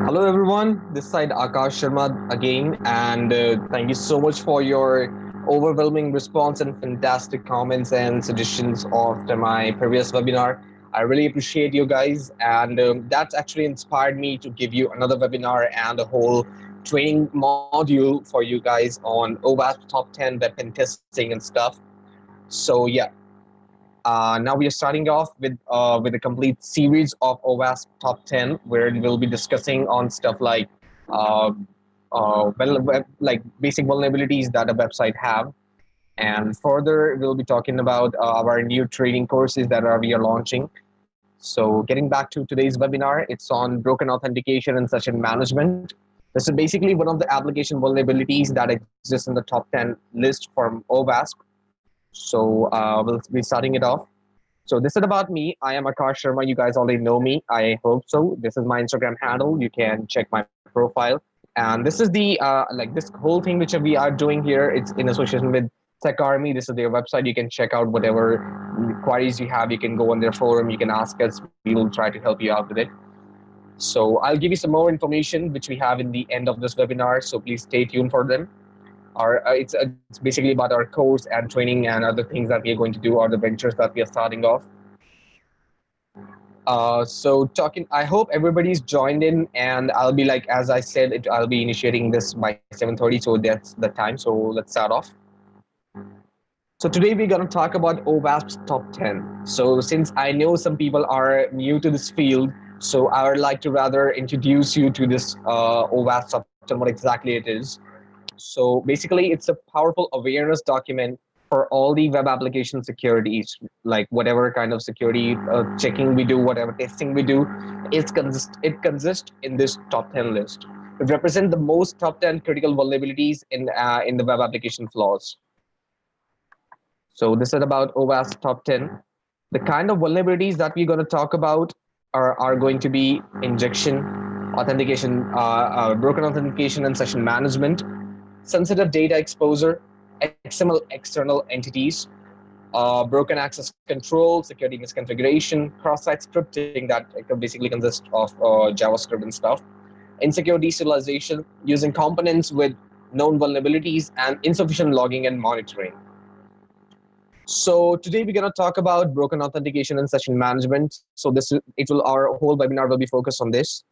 Hello everyone, this side Akash Sharma again, and thank you so much for your overwhelming response and fantastic comments and suggestions after my previous webinar. I really appreciate you guys, and that's actually inspired me to give you another webinar and a whole training module for you guys on OWASP top 10 weapon testing and stuff. So yeah, now we are starting off with a complete series of OWASP top 10, where we'll be discussing on stuff like uh, like basic vulnerabilities that a website have, and further we'll be talking about our new training courses that we are launching. So getting back to today's webinar, it's on broken authentication and session management. This is basically one of the application vulnerabilities that exists in the top 10 list from OWASP. So we'll be starting it off. So this is about me. I am Akash Sharma. You guys already know me. I hope so. This is my Instagram handle. You can check my profile. And this is the like this whole thing which we are doing here. It's in association with SECARMY. This is their website. You can check out whatever queries you have. You can go on their forum. You can ask us. We will try to help you out with it. So I'll give you some more information which we have in the end of this webinar. So please stay tuned for them. It's basically about our course and training and other things that we are going to do, or the ventures that we are starting off. I hope everybody's joined in, and I'll be like, as I said, I'll be initiating this by 7:30, so that's the time. So let's start off. So today we're going to talk about OWASP's top 10. So since I know some people are new to this field, so I would like to rather introduce you to this OWASP top 10, what exactly it is. So basically, it's a powerful awareness document for all the web application securities, like whatever kind of security checking we do, whatever testing we do, it consists in this top 10 list. It represents the most top 10 critical vulnerabilities in the web application flaws. So this is about OWASP top 10. The kind of vulnerabilities that we're going to talk about are going to be injection, authentication, broken authentication and session management, sensitive data exposure, XML external entities, broken access control, security misconfiguration, cross-site scripting that basically consists of JavaScript and stuff, insecure deserialization, using components with known vulnerabilities, and insufficient logging and monitoring. So today we're going to talk about broken authentication and session management. So our whole webinar will be focused on this.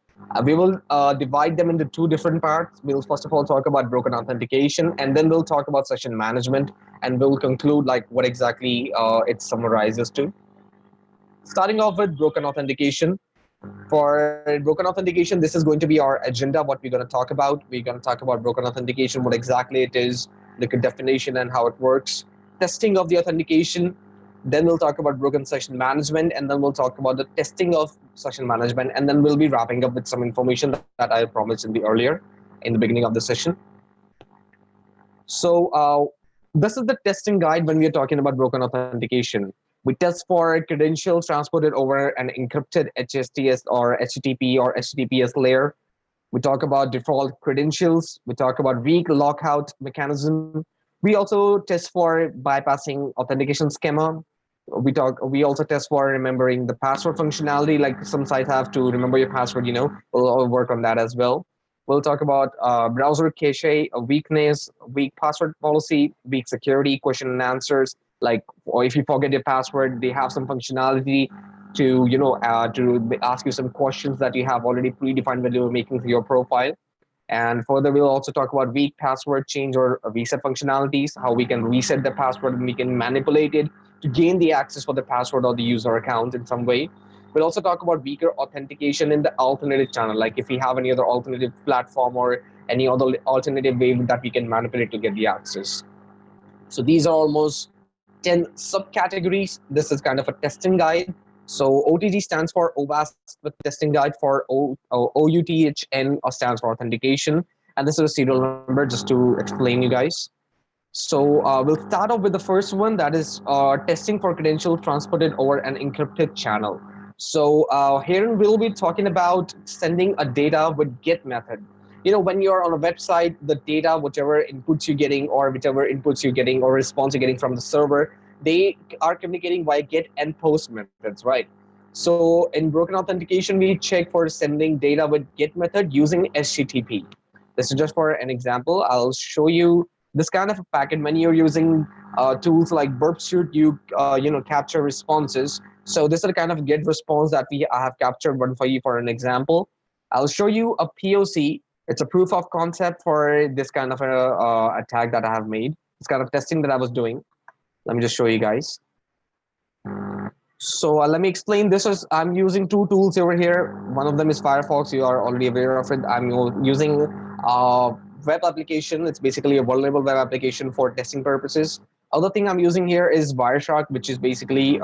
We will divide them into two different parts. We'll first of all talk about broken authentication, and then we'll talk about session management, and we'll conclude like what exactly it summarizes to. Starting off with broken authentication. For broken authentication, this is going to be our agenda, what we're going to talk about. We're going to talk about broken authentication, what exactly it is, the definition and how it works, testing of the authentication. Then we'll talk about broken session management, and then we'll talk about the testing of session management, and then we'll be wrapping up with some information that I promised in the beginning of the session. So this is the testing guide when we are talking about broken authentication. We test for credentials transported over an encrypted HSTS or HTTP or HTTPS layer. We talk about default credentials. We talk about weak lockout mechanism. We also test for bypassing authentication schema. We also test for remembering the password functionality, like some sites have to remember your password. We'll work on that as well. We'll talk about browser cache, weakness, weak password policy, weak security, question and answers. Like, or if you forget your password, they have some functionality to to ask you some questions that you have already predefined when you were making your profile. And further, we'll also talk about weak password change or reset functionalities, how we can reset the password and we can manipulate it to gain the access for the password or the user account in some way. We'll also talk about weaker authentication in the alternative channel, like if we have any other alternative platform or any other alternative way that we can manipulate to get the access. So these are almost 10 subcategories. This is kind of a testing guide. So OTG stands for OWASP testing guide for OUTHN stands for authentication. And this is a serial number just to explain you guys. So we'll start off with the first one, that is testing for credentials transported over an encrypted channel. So here we'll be talking about sending a data with GET method. When you're on a website, the data, whichever inputs you're getting or whichever inputs you're getting or response you're getting from the server, they are communicating via GET and POST methods, right? So in broken authentication, we check for sending data with get method using HTTP. This is just for an example. I'll show you this kind of a packet when you're using tools like burp suite. You capture responses. So this is the kind of get response that I have captured one for you for an example. I'll show you a POC. It's a proof of concept for this kind of a attack that I have made. This kind of testing that I was doing. Let me just show you guys. So let me explain. I'm using two tools over here. One of them is Firefox. You are already aware of it. I'm using a web application. It's basically a vulnerable web application for testing purposes. Other thing I'm using here is Wireshark, which is basically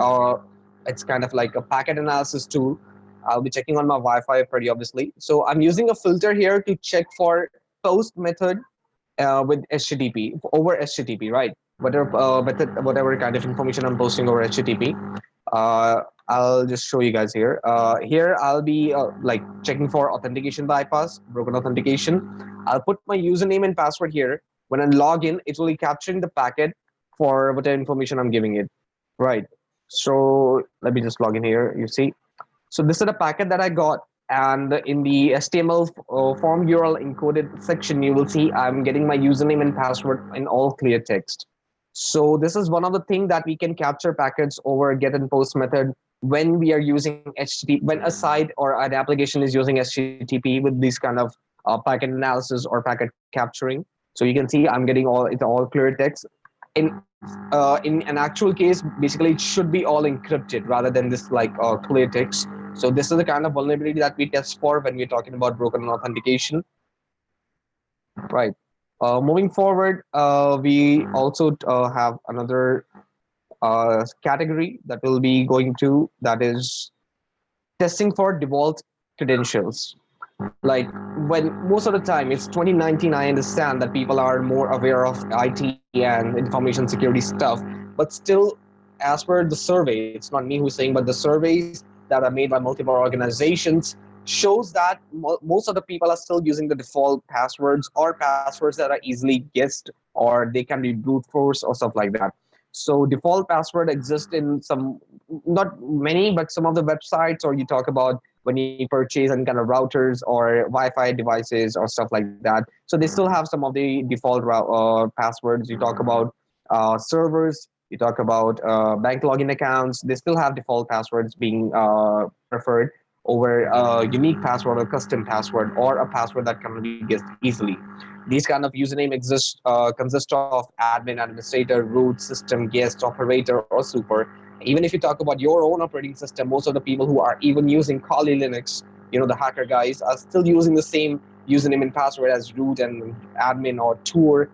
it's kind of like a packet analysis tool. I'll be checking on my Wi-Fi pretty obviously. So I'm using a filter here to check for post method with HTTP over HTTP, right? Whatever kind of information I'm posting over HTTP. I'll just show you guys here. Here I'll be like checking for authentication bypass, broken authentication. I'll put my username and password here. When I log in, it will be capturing the packet for whatever information I'm giving it. Right. So let me just log in here. You see. So this is a packet that I got. And in the HTML form URL encoded section, you will see I'm getting my username and password in all clear text. So this is one of the things that we can capture packets over get and post method when we are using HTTP, when a site or an application is using HTTP with this kind of packet analysis or packet capturing. So you can see I'm getting it's all clear text. In an actual case, basically it should be all encrypted rather than this like clear text. So this is the kind of vulnerability that we test for when we're talking about broken authentication. Right. Moving forward, we also have another category that we'll be going to, that is testing for default credentials. Like when most of the time it's 2019, I understand that people are more aware of IT and information security stuff, but still, as per the survey, it's not me who's saying, but the surveys that are made by multiple organizations shows that most of the people are still using the default passwords or passwords that are easily guessed, or they can be brute force or stuff like that. So default password exists in some, not many, but some of the websites, or you talk about when you purchase any kind of routers or Wi-Fi devices or stuff like that. So they still have some of the default passwords. You talk about servers, you talk about bank login accounts. They still have default passwords being preferred over a unique password or custom password or a password that can be guessed easily. These kind of username consist of admin, administrator, root, system, guest, operator, or super. Even if you talk about your own operating system, most of the people who are even using Kali Linux, the hacker guys, are still using the same username and password as root and admin or tour,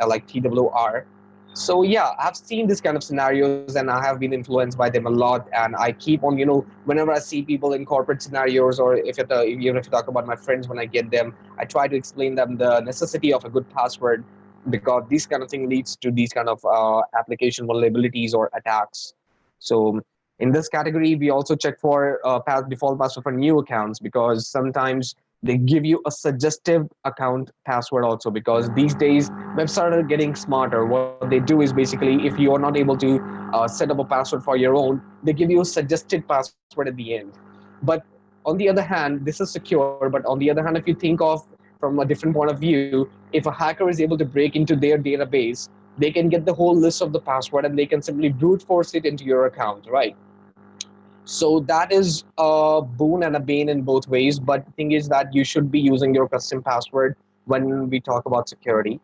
like TWR. So yeah, I've seen this kind of scenarios and I have been influenced by them a lot. And I keep on, whenever I see people in corporate scenarios, or even if you talk about my friends, when I get them, I try to explain them the necessity of a good password, because this kind of thing leads to these kind of application vulnerabilities or attacks. So in this category, we also check for default password for new accounts, because sometimes they give you a suggestive account password also, because these days websites are getting smarter. What they do is basically, if you are not able to set up a password for your own, they give you a suggested password at the end. But on the other hand, this is secure, but on the other hand, if you think of from a different point of view, if a hacker is able to break into their database, they can get the whole list of the password and they can simply brute force it into your account, right? So that is a boon and a bane in both ways. But the thing is that you should be using your custom password when we talk about security.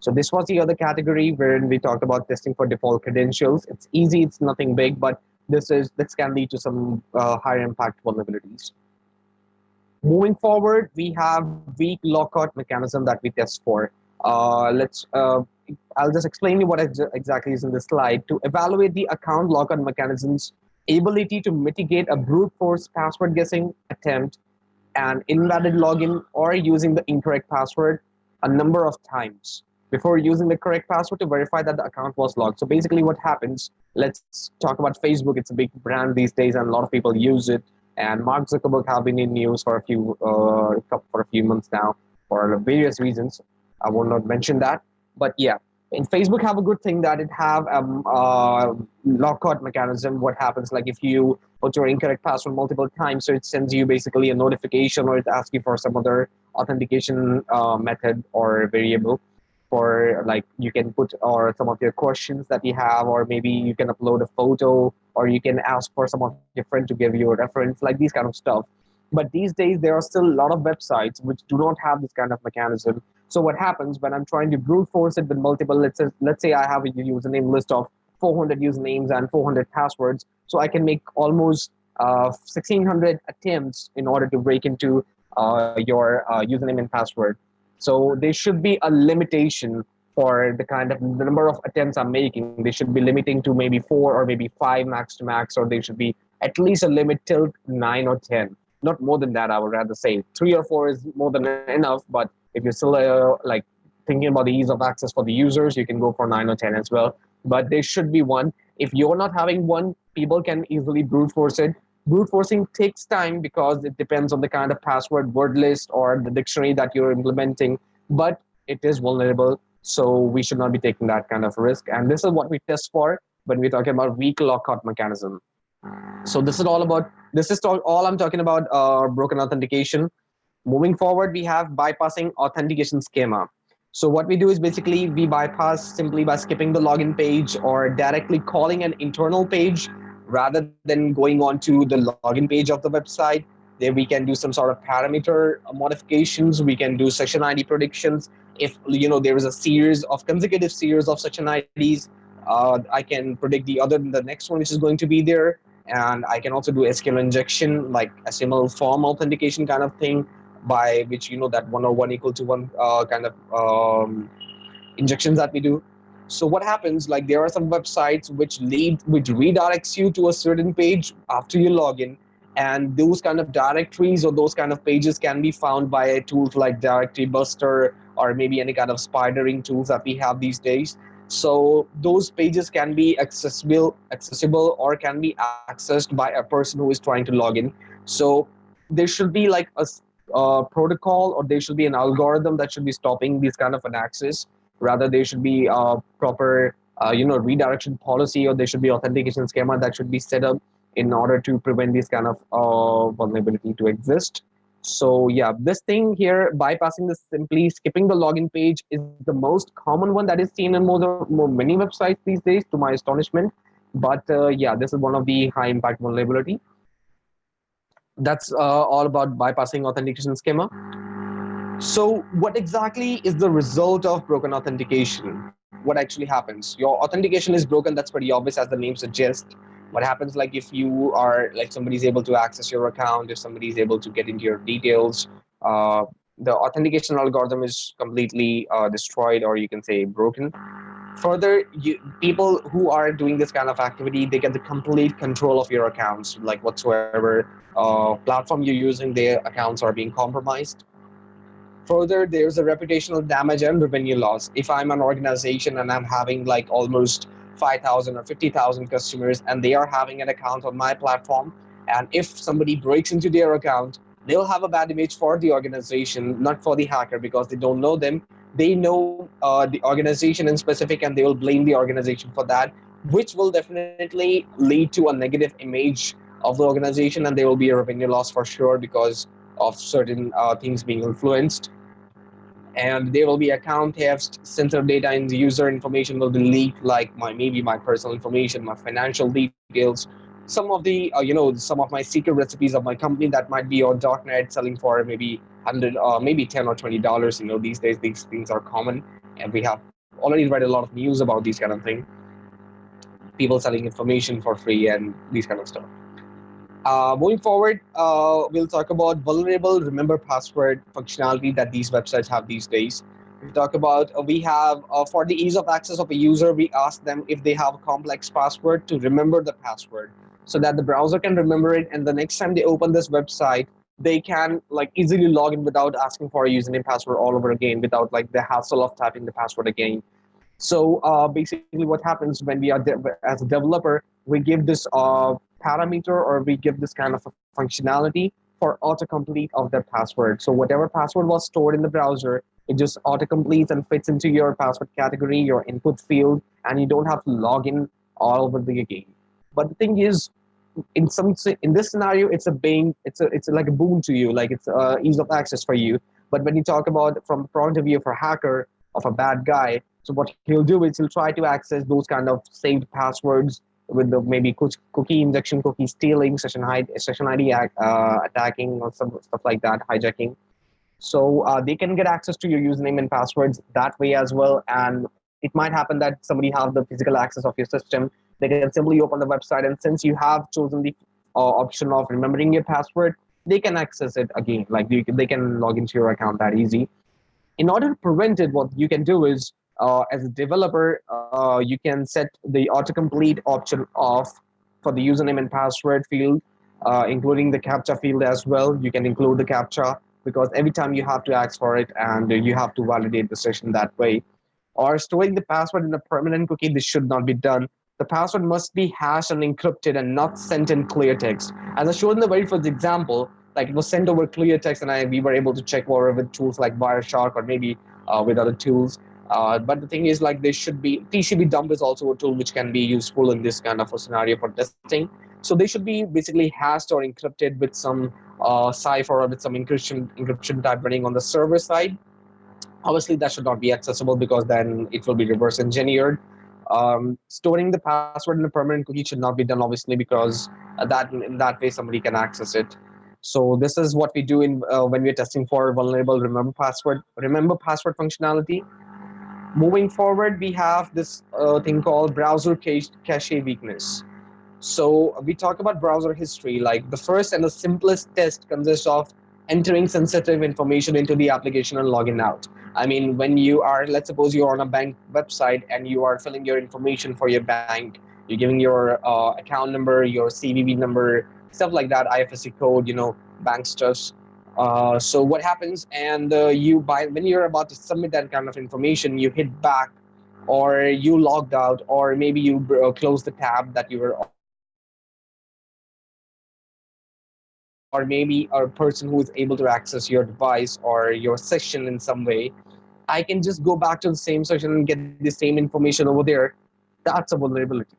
So this was the other category wherein we talked about testing for default credentials. It's easy, it's nothing big, but this can lead to some higher impact vulnerabilities. Moving forward, we have weak lockout mechanism that we test for. I'll just explain you what exactly is in the slide. To evaluate the account lockout mechanism's ability to mitigate a brute force password guessing attempt, an invalid login, or using the incorrect password a number of times before using the correct password to verify that the account was logged. So basically what happens, let's talk about Facebook. It's a big brand these days and a lot of people use it. And Mark Zuckerberg have been in news for a few months now for various reasons. I will not mention that, but yeah. And Facebook have a good thing that it have lockout mechanism. What happens like if you put your incorrect password multiple times, so it sends you basically a notification or it asks you for some other authentication method or variable for like you can put or some of your questions that you have, or maybe you can upload a photo, or you can ask for some of your friend to give you a reference, like these kind of stuff. But these days there are still a lot of websites which do not have this kind of mechanism. So what happens when I'm trying to brute force it with multiple, let's say I have a username list of 400 usernames and 400 passwords, so I can make almost 1600 attempts in order to break into your username and password. So there should be a limitation for the kind of the number of attempts I'm making. They should be limiting to maybe four or maybe five max to max, or they should be at least a limit till 9 or 10. Not more than that, I would rather say. 3 or 4 is more than enough, but if you're still like thinking about the ease of access for the users, you can go for 9 or 10 as well. But there should be one. If you're not having one, people can easily brute force it. Brute forcing takes time because it depends on the kind of password word list or the dictionary that you're implementing, but it is vulnerable. So we should not be taking that kind of risk. And this is what we test for when we're talking about weak lockout mechanism. So this is all I'm talking about broken authentication. Moving forward, we have bypassing authentication schema. So what we do is basically we bypass simply by skipping the login page or directly calling an internal page rather than going on to the login page of the website. There we can do some sort of parameter modifications. We can do session ID predictions. If there is a series of consecutive series of session IDs, I can predict the next one which is going to be there, and I can also do SQL injection like HTML form authentication kind of thing, by which that 101 equal to one kind of injections that we do. So what happens, like there are some websites which redirects you to a certain page after you log in, and those kind of directories or those kind of pages can be found by tools like Directory Buster or maybe any kind of spidering tools that we have these days. So those pages can be accessible or can be accessed by a person who is trying to log in. So there should be like a protocol, or there should be an algorithm that should be stopping these kind of an access. Rather, there should be a proper redirection policy, or there should be authentication schema that should be set up in order to prevent this kind of vulnerability to exist. So yeah, this thing here, bypassing this, simply skipping the login page, is the most common one that is seen in many websites these days, to my astonishment. But yeah, this is one of the high impact vulnerability. That's all about bypassing authentication schema. So, what exactly is the result of broken authentication? What actually happens? Your authentication is broken. That's pretty obvious, as the name suggests. What happens, like if you are like somebody's able to access your account, if somebody is able to get into your details, uh, the authentication algorithm is completely destroyed, or you can say broken. Further, people who are doing this kind of activity, they get the complete control of your accounts, like whatsoever platform you're using, their accounts are being compromised. Further, there's a reputational damage and revenue loss. If I'm an organization and I'm having like almost 5,000 or 50,000 customers, and they are having an account on my platform, and if somebody breaks into their account, they'll have a bad image for the organization, not for the hacker, because they don't know them. They know the organization in specific, and they will blame the organization for that, which will definitely lead to a negative image of the organization, and there will be a revenue loss for sure because of certain things being influenced. And there will be account theft, sensitive data and user information will be leaked, like maybe my personal information, my financial details, some of the some of my secret recipes of my company that might be on darknet selling for maybe 100 maybe $10 or $20. These days these things are common, and we have already read a lot of news about these kind of things, people selling information for free and these kind of stuff. Moving forward, we'll talk about vulnerable remember password functionality that these websites have these days. We talk about we have for the ease of access of a user, we ask them if they have a complex password to remember the password, so that the browser can remember it, and the next time they open this website, they can like easily log in without asking for a username password all over again, without like the hassle of typing the password again. So basically, what happens when we are as a developer, we give this parameter, or we give this kind of a functionality for autocomplete of their password. So whatever password was stored in the browser, It just auto-completes and fits into your password category, your input field, and you don't have to log in all over the again. But the thing is, in this scenario, it's like a boon to you, like it's ease of access for you. But when you talk about from the point of view of a hacker, of a bad guy, so what he'll do is he'll try to access those kind of saved passwords with the maybe cookie injection, cookie stealing, session ID attacking, or some stuff like that, hijacking. So they can get access to your username and passwords that way as well. And it might happen that somebody have the physical access of your system. They can simply open the website, and since you have chosen the option of remembering your password, they can access it again. Like they can log into your account that easy. In order to prevent it, what you can do is, as a developer, you can set the autocomplete option off for the username and password field, including the captcha field as well. You can include the captcha because every time you have to ask for it and you have to validate the session that way. Or storing the password in a permanent cookie, this should not be done. The password must be hashed and encrypted and not sent in clear text. As I showed in the very first example, like it was sent over clear text, and we were able to check over with tools like Wireshark or maybe with other tools. But the thing is, like TCP dump is also a tool which can be useful in this kind of a scenario for testing. So they should be basically hashed or encrypted with some cipher or with some encryption type running on the server side. Obviously, that should not be accessible because then it will be reverse engineered. Storing the password in a permanent cookie should not be done, obviously, because that in that way somebody can access it. So this is what we do in when we're testing for vulnerable remember password functionality. Moving forward, we have this thing called browser cache weakness. So we talk about browser history. Like the first and the simplest test consists of entering sensitive information into the application and logging out. I mean, when you are, let's suppose you're on a bank website and you are filling your information for your bank, you're giving your account number, your CVV number, stuff like that, IFSC code, bank stuffs. So what happens? And when you're about to submit that kind of information, you hit back, or you logged out, or maybe you close the tab that you were on, or maybe a person who is able to access your device or your session in some way, I can just go back to the same session and get the same information over there. That's a vulnerability.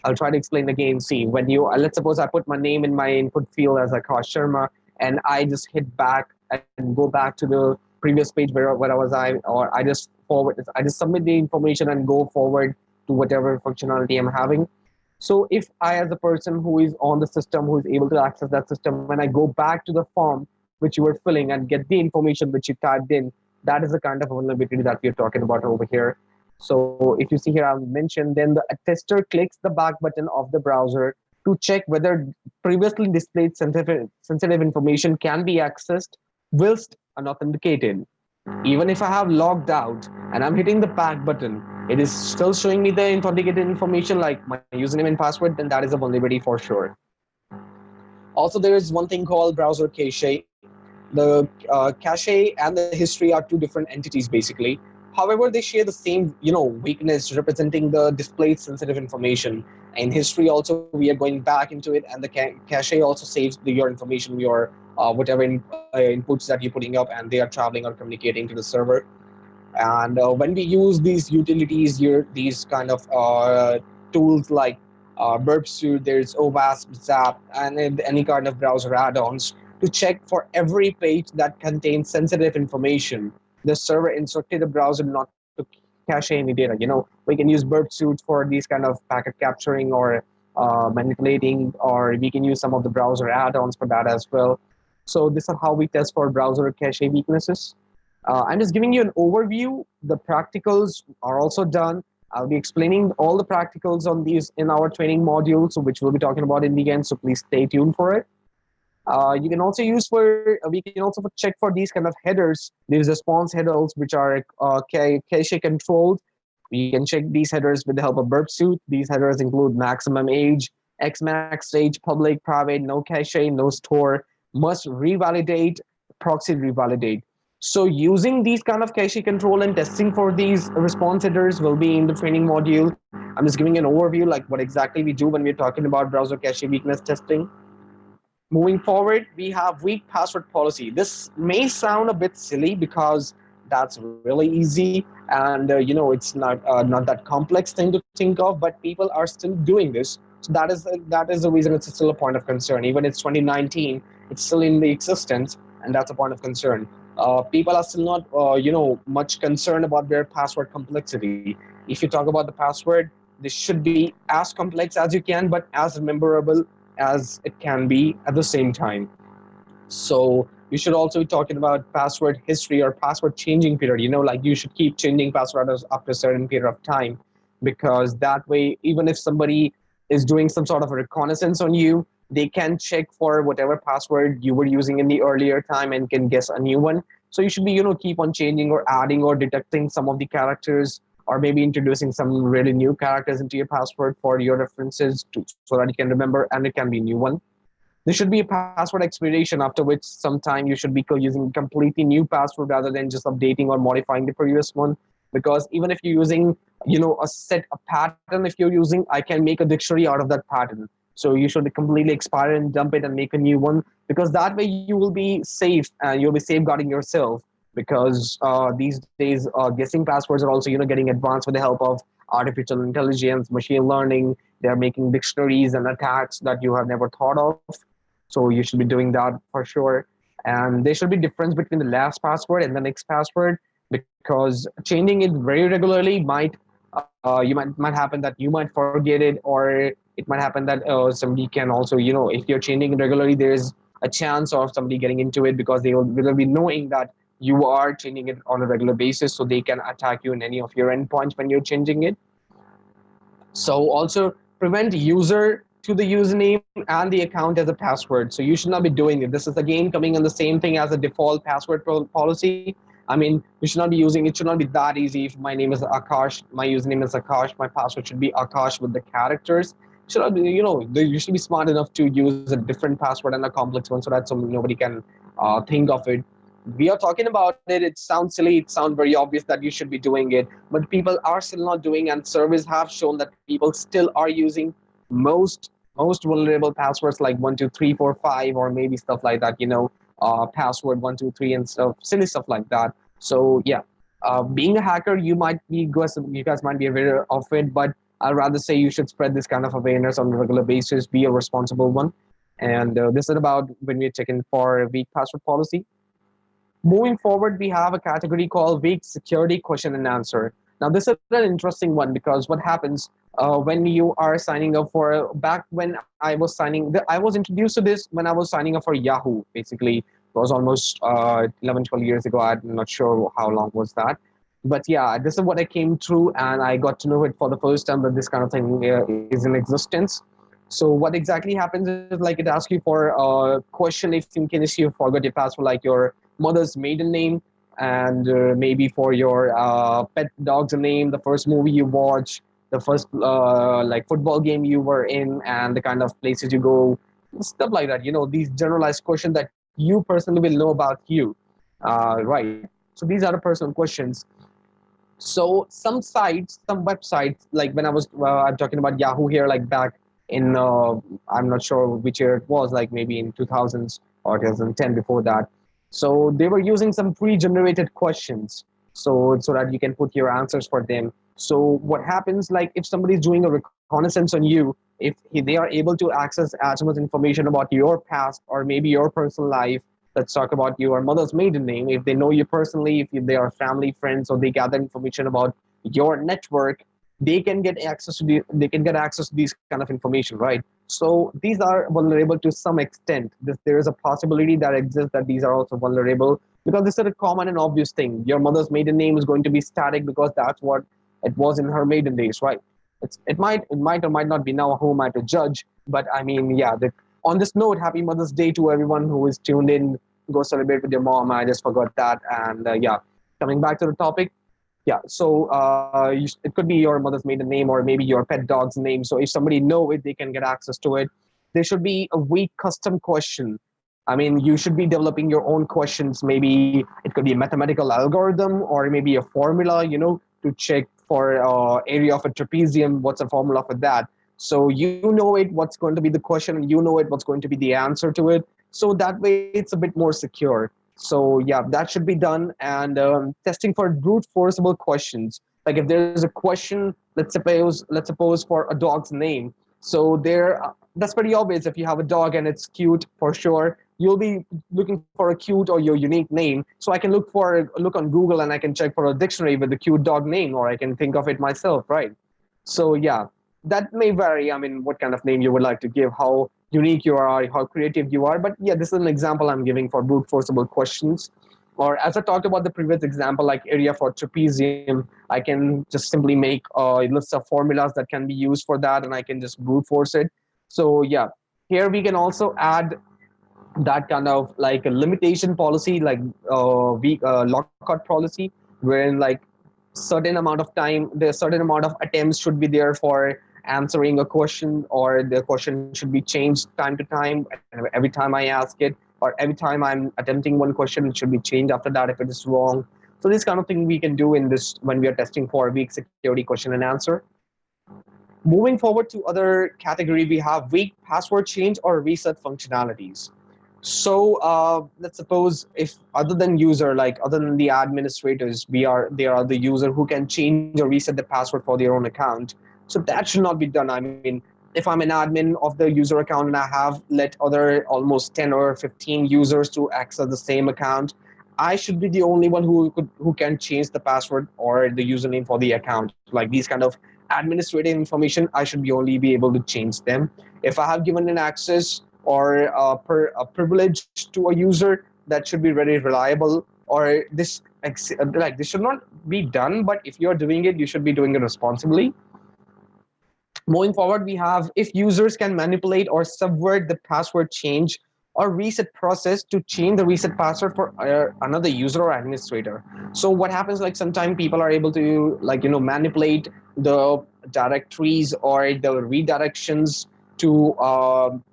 I'll try to explain again. See, when let's suppose I put my name in my input field as Akash Sharma, and I just hit back and go back to the previous page where I was, or I just submit the information and go forward to whatever functionality I'm having. So if I, as a person who is on the system, who is able to access that system, when I go back to the form which you were filling and get the information which you typed in, that is the kind of vulnerability that we're talking about over here. So if you see here, I've mentioned, then the tester clicks the back button of the browser to check whether previously displayed sensitive information can be accessed whilst unauthenticated. Even if I have logged out and I'm hitting the back button, it is still showing me the authenticated information like my username and password, then that is a vulnerability for sure. Also, there is one thing called browser cache. The cache and the history are two different entities basically. However, they share the same, weakness representing the displayed sensitive information. In history, also we are going back into it, and the cache also saves your information, your whatever inputs that you're putting up, and they are traveling or communicating to the server. And when we use these utilities, these kind of tools like Burp Suite, there's OWASP, Zap, and any kind of browser add-ons to check for every page that contains sensitive information. The server instructed the browser not to cache any data. We can use Burp Suite for these kind of packet capturing or manipulating, or we can use some of the browser add-ons for that as well. So this is how we test for browser cache weaknesses. I'm just giving you an overview. The practicals are also done. I'll be explaining all the practicals on these in our training module, so which we'll be talking about in the end. So please stay tuned for it. You can also we can also check for these kind of headers, these response headers, which are cache controlled. We can check these headers with the help of Burp Suite. These headers include maximum age, Xmax stage, public, private, no cache, no store, must revalidate, proxy revalidate. So using these kind of cache control and testing for these response headers will be in the training module. I'm just giving an overview like what exactly we do when we're talking about browser cache weakness testing. Moving forward, we have weak password policy. This may sound a bit silly because That's really easy, and it's not that complex thing to think of, but people are still doing this. So that is the reason it's still a point of concern. Even it's 2019, it's still in the existence, and that's a point of concern. People are still not much concerned about their password complexity. If you talk about the password, this should be as complex as you can, but as memorable as it can be at the same time. So you should also be talking about password history or password changing period. Like you should keep changing passwords after a certain period of time, because that way, even if somebody is doing some sort of a reconnaissance on you, they can check for whatever password you were using in the earlier time and can guess a new one. So you should be, keep on changing or adding or detecting some of the characters, or maybe introducing some really new characters into your password for your references so that you can remember, and it can be a new one. There should be a password expiration, after which sometime you should be using a completely new password rather than just updating or modifying the previous one. Because even if you're using, a pattern, if you're using, I can make a dictionary out of that pattern. So you should completely expire and dump it and make a new one, because that way you will be safe and you'll be safeguarding yourself. Because these days, guessing passwords are also, getting advanced with the help of artificial intelligence, machine learning. They're making dictionaries and attacks that you have never thought of. So you should be doing that for sure. And there should be difference between the last password and the next password, because changing it very regularly might happen that you might forget it, or it might happen that somebody can also, if you're changing it regularly, there's a chance of somebody getting into it, because they will be knowing that you are changing it on a regular basis, so they can attack you in any of your endpoints when you're changing it. So also prevent user to the username and the account as a password. So you should not be doing it. This is again coming on the same thing as a default password policy. I mean, you should not be using it. Should not be that easy. If my name is Akash, my username is Akash, my password should be Akash with the characters. Should not be, you should be smart enough to use a different password and a complex one, so that nobody can think of it. We are talking about it. It sounds silly. It sounds very obvious that you should be doing it, but people are still not doing. And surveys have shown that people still are using most vulnerable passwords like 12345, or maybe stuff like that. Password 123 and stuff, silly stuff like that. So yeah, being a hacker, you guys might be aware of it, but I'd rather say you should spread this kind of awareness on a regular basis. Be a responsible one. And this is about when we're checking for a weak password policy. Moving forward, we have a category called weak security question and answer. Now, this is an interesting one, because what happens when you are signing up for, back when I was introduced to this when I was signing up for Yahoo. Basically, it was almost 11, 12 years ago. I'm not sure how long was that. But yeah, this is what I came through, and I got to know it for the first time that this kind of thing is in existence. So what exactly happens is, like, it asks you for a question if in case you forgot your password, like your mother's maiden name, and maybe for your pet dog's name, the first movie you watch, the first like football game you were in, and the kind of places you go, stuff like that. These generalized questions that you personally will know about you, right? So these are the personal questions. So some sites, some websites, like when I'm talking about Yahoo here, like back in I'm not sure which year it was, like maybe in 2000s or 2010, before that. So they were using some pre-generated questions, so that you can put your answers for them. So what happens, like if somebody is doing a reconnaissance on you, if they are able to access as much information about your past or maybe your personal life. Let's talk about your mother's maiden name. If they know you personally, if they are family, friends, or they gather information about your network, they can get access to these kind of information, right? So these are vulnerable to some extent. There is a possibility that exists that these are also vulnerable, because this is a common and obvious thing. Your mother's maiden name is going to be static because that's what it was in her maiden days, right? It might or might not be now. Who am I to judge? But I mean, yeah. On this note, happy Mother's Day to everyone who is tuned in. Go celebrate with your mom. I just forgot that. And yeah, coming back to the topic, yeah. So it could be your mother's maiden name or maybe your pet dog's name. So if somebody know it, they can get access to it. There should be a weak custom question. I mean, you should be developing your own questions. Maybe it could be a mathematical algorithm or maybe a formula, to check for area of a trapezium. What's a formula for that? So you know it, what's going to be the question, and you know it, what's going to be the answer to it. So that way it's a bit more secure. So yeah, that should be done. And testing for brute forceable questions. Like if there's a question, let's suppose for a dog's name. So there, that's pretty obvious. If you have a dog and it's cute, for sure, you'll be looking for a cute or your unique name. So I can look on Google and I can check for a dictionary with the cute dog name, or I can think of it myself, right? So yeah, that may vary. I mean, what kind of name you would like to give, how unique you are, how creative you are. But yeah, this is an example I'm giving for brute forceable questions. Or as I talked about the previous example, like area for trapezium, I can just simply make a list of formulas that can be used for that, and I can just brute force it. So yeah, here we can also add that kind of like a limitation policy, like lockout policy, wherein like certain amount of time, the certain amount of attempts should be there for answering a question, or the question should be changed time to time. Every time I ask it, or every time I'm attempting one question, it should be changed after that if it is wrong. So this kind of thing we can do in this when we are testing for weak security question and answer. Moving forward to other category, we have weak password change or reset functionalities. So let's suppose if other than user, like other than the administrators, there are the user who can change or reset the password for their own account. So that should not be done. I mean, if I'm an admin of the user account and I have let other almost 10 or 15 users to access the same account, I should be the only one who can change the password or the username for the account. Like these kind of administrative information, I should be able to change them. If I have given an access or a privilege to a user, that should be very reliable. Or like this should not be done, but if you're doing it, you should be doing it responsibly. Moving forward, we have if users can manipulate or subvert the password change or reset process to change the reset password for another user or administrator. So what happens, like sometimes people are able to manipulate the directories or the redirections to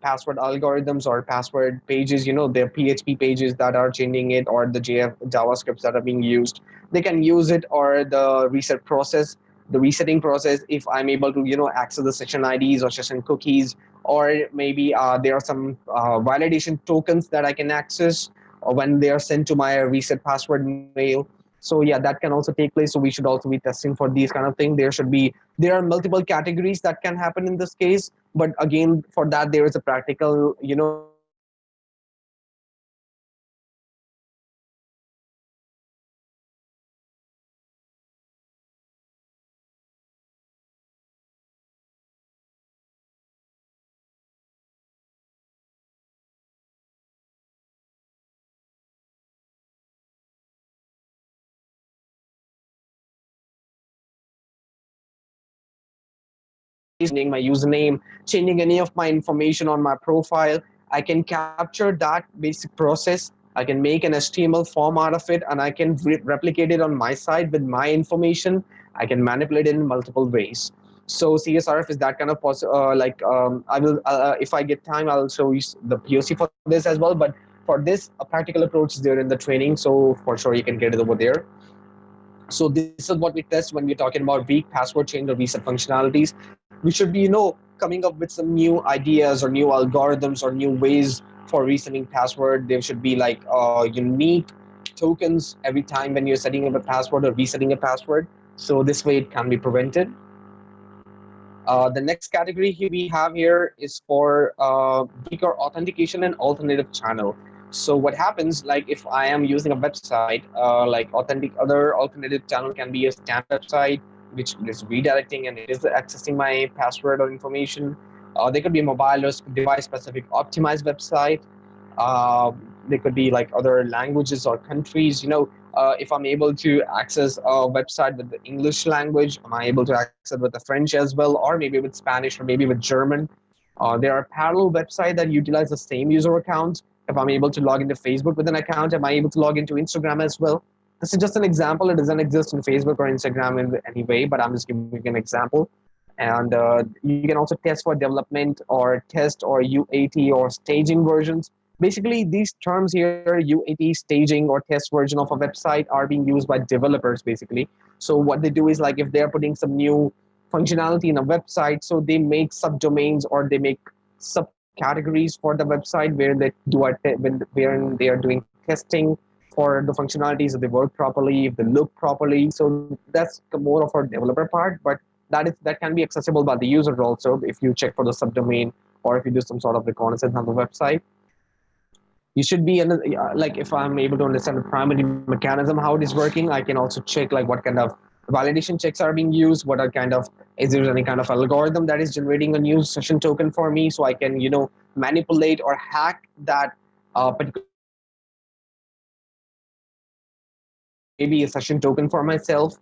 password algorithms or password pages, their PHP pages that are changing it, or the JavaScripts that are being used. They can use it, or the resetting process, if I'm able to access the session IDs or session cookies, or maybe there are some validation tokens that I can access when they are sent to my reset password mail. So yeah, that can also take place. So we should also be testing for these kind of things. There are multiple categories that can happen in this case, but again, for that there is a practical approach that we can use. My username, changing any of my information on my profile. I can capture that basic process. I can make an HTML form out of it, and I can replicate it on my side with my information. I can manipulate it in multiple ways. So CSRF is that kind of I will if I get time, I'll show you the POC for this as well. But for this, a practical approach is there in the training, so for sure you can get it over there. So this is what we test when we're talking about weak password change or reset functionalities. We should be, coming up with some new ideas or new algorithms or new ways for resetting password. There should be like unique tokens every time when you're setting up a password or resetting a password. So this way it can be prevented. The next category we have here is for weaker authentication and alternative channel. So what happens, like if I am using a website, like other alternative channel can be a standard website which is redirecting and it is accessing my password or information. There could be a mobile or device specific optimized website. Uh, there could be like other languages or countries. If I'm able to access a website with the English language, am I able to access with the French as well, or maybe with Spanish, or maybe with German? There are parallel websites that utilize the same user account. If I'm able to log into Facebook with an account, am I able to log into Instagram as well? This is just an example. It doesn't exist in Facebook or Instagram in any way, but I'm just giving an example. And you can also test for development or test or UAT or staging versions. Basically, these terms here, UAT, staging, or test version of a website, are being used by developers basically. So what they do is, like if they're putting some new functionality in a website, so they make subdomains or they make subcategories for the website where they do wherein they are doing testing for the functionalities, if they work properly, if they look properly. So that's more of our developer part, but that can be accessible by the users also if you check for the subdomain or if you do some sort of reconnaissance on the website. You should be like, if I'm able to understand the primary mechanism how it is working, I can also check like what kind of validation checks are being used, what are kind of, is there any kind of algorithm that is generating a new session token for me, so I can manipulate or hack that particular session to generate maybe a session token for myself.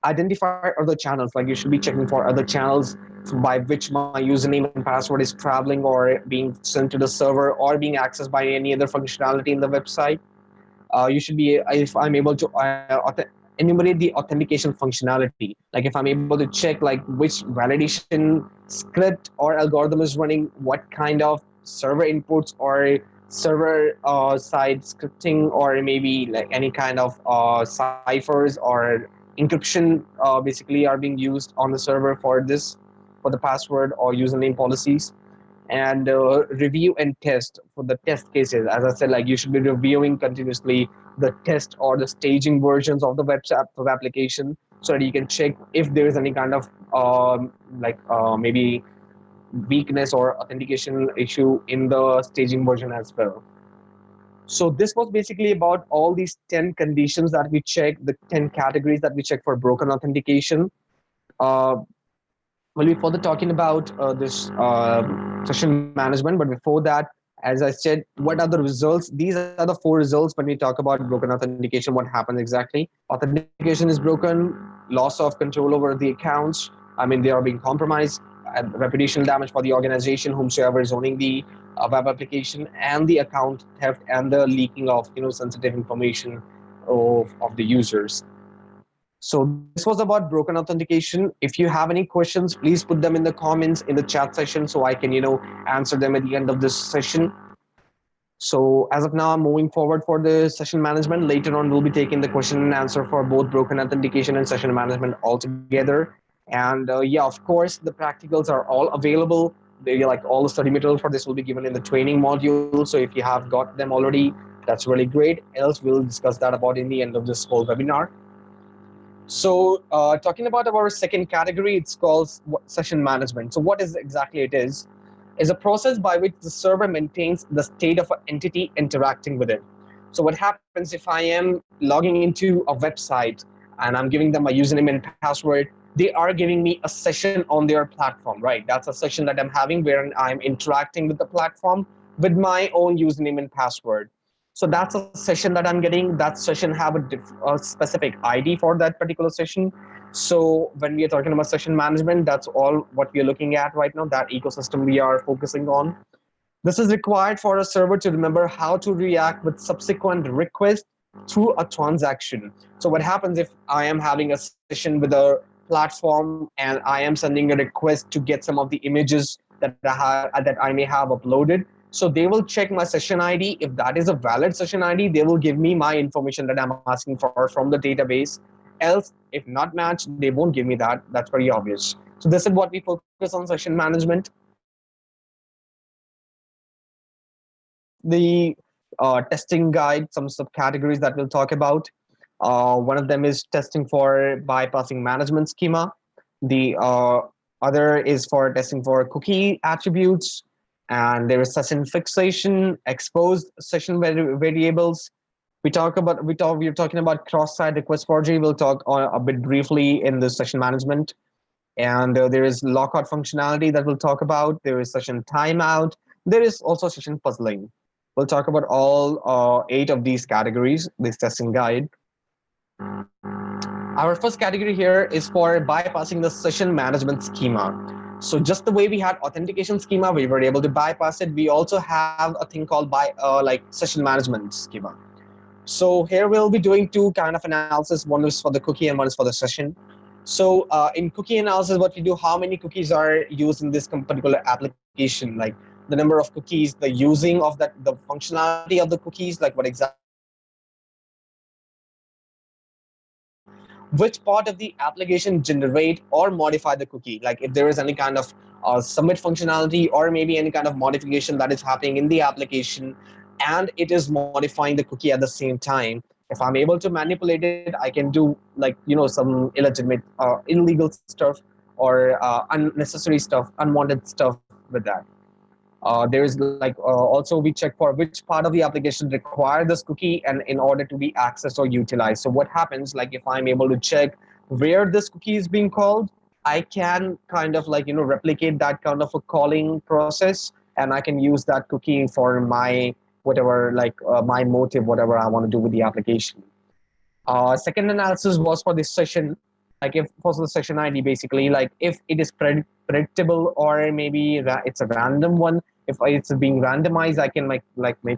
Identify other channels, like you should be checking for other channels by which my username and password is traveling or being sent to the server or being accessed by any other functionality in the website. You should be, if I'm able to enumerate the authentication functionality, like if I'm able to check like which validation script or algorithm is running, what kind of server inputs or server side scripting, or maybe like any kind of ciphers or encryption basically are being used on the server for this, for the password or username policies. And review and test for the test cases. As I said, like you should be reviewing continuously the test or the staging versions of the web application, so that you can check if there is any kind of maybe weakness or authentication issue in the staging version as well. So this was basically about all these 10 conditions that we check, the 10 categories that we check for broken authentication. Uh, we'll be further talking about this session management, but before that, as I said, what are the results? These are the 4 results when we talk about broken authentication. What happens exactly? Authentication is broken, loss of control over the accounts. I mean, they are being compromised, and reputational damage for the organization, whomsoever is owning the web application, and the account theft and the leaking of sensitive information of the users. So this was about broken authentication. If you have any questions, please put them in the comments in the chat session so I can, answer them at the end of this session. So as of now, I'm moving forward for the session management. Later on, we'll be taking the question and answer for both broken authentication and session management all together. And yeah, of course, the practicals are all available. They, like, all the study material for this will be given in the training module. So if you have got them already, that's really great. Else, we'll discuss that about in the end of this whole webinar. So talking about our second category, it's called session management. So what is exactly it is a process by which the server maintains the state of an entity interacting with it. So what happens if I am logging into a website and I'm giving them my username and password, they are giving me a session on their platform, right? That's a session that I'm having where I'm interacting with the platform with my own username and password. So that's a session that I'm getting. That session have a specific ID for that particular session. So when we are talking about session management, that's all what we are looking at right now, that ecosystem we are focusing on. This is required for a server to remember how to react with subsequent requests through a transaction. So what happens if I am having a session with a platform and I am sending a request to get some of the images that I may have uploaded. So they will check my session ID. If that is a valid session ID, they will give me my information that I'm asking for from the database. Else, if not matched, they won't give me that. That's very obvious. So this is what we focus on session management. The testing guide, some subcategories that we'll talk about. One of them is testing for bypassing management schema. The other is for testing for cookie attributes. And there is session fixation, exposed session variables. We're talking about cross-site request forgery. We'll talk a bit briefly in the session management. And there is lockout functionality that we'll talk about. There is session timeout. There is also session puzzling. We'll talk about all 8 of these categories, this testing guide. Our first category here is for bypassing the session management schema. So just the way we had authentication schema, we were able to bypass it. We also have a thing called session management schema. So here we'll be doing 2 kind of analysis. One is for the cookie and one is for the session. So in cookie analysis, what we do, how many cookies are used in this particular application, like the number of cookies, the using of that, the functionality of the cookies, like what exactly the cookies are being used, which part of the application generate or modify the cookie, like if there is any kind of submit functionality or maybe any kind of modification that is happening in the application, and it is modifying the cookie at the same time. If I'm able to manipulate it, I can do like some illegitimate illegal stuff or unnecessary stuff, unwanted stuff with that. There is like also we check for which part of the application require this cookie and in order to be accessed or utilized. So what happens, like if I'm able to check where this cookie is being called, I can kind of like replicate that kind of a calling process, and I can use that cookie for my whatever, like my motive, whatever I want to do with the application. Second analysis was for this session, like if for the session ID, basically like if it is predictable or maybe it's a random one. If it's being randomized, I can make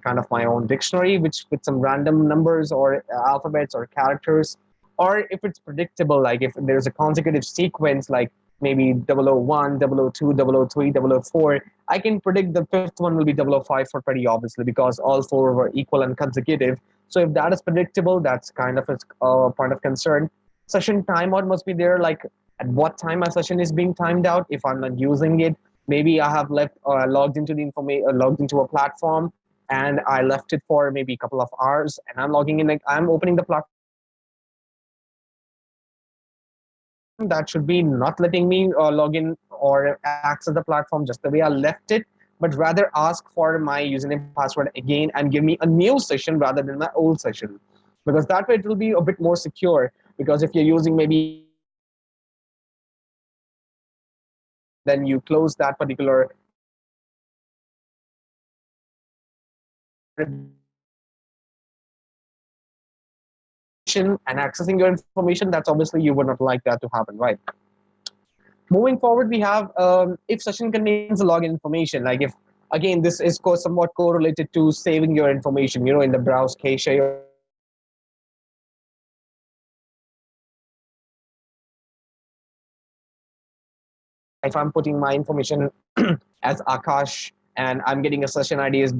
kind of my own dictionary, which with some random numbers or alphabets or characters. Or if it's predictable, like if there's a consecutive sequence, like maybe 001, 002, 003, 004, I can predict the fifth one will be 005 for pretty obviously because all four were equal and consecutive. So if that is predictable, that's kind of a point of concern. Session timeout must be there, like at what time my session is being timed out. If I'm not using it, maybe I have left or logged into the information, logged into a platform, and I left it for maybe a couple of hours, and I'm logging in, like I'm opening the platform. That should be not letting me log in or access the platform just the way I left it, but rather ask for my username password again and give me a new session rather than my old session. Because that way it will be a bit more secure. Because if you're using maybe and then you close that particular and accessing your information, that's obviously you would not like that to happen, right? Moving forward, we have if session contains a login information, like if again this is somewhat correlated to saving your information, in the browse cache or if I'm putting my information as Akash and I'm getting a session ID is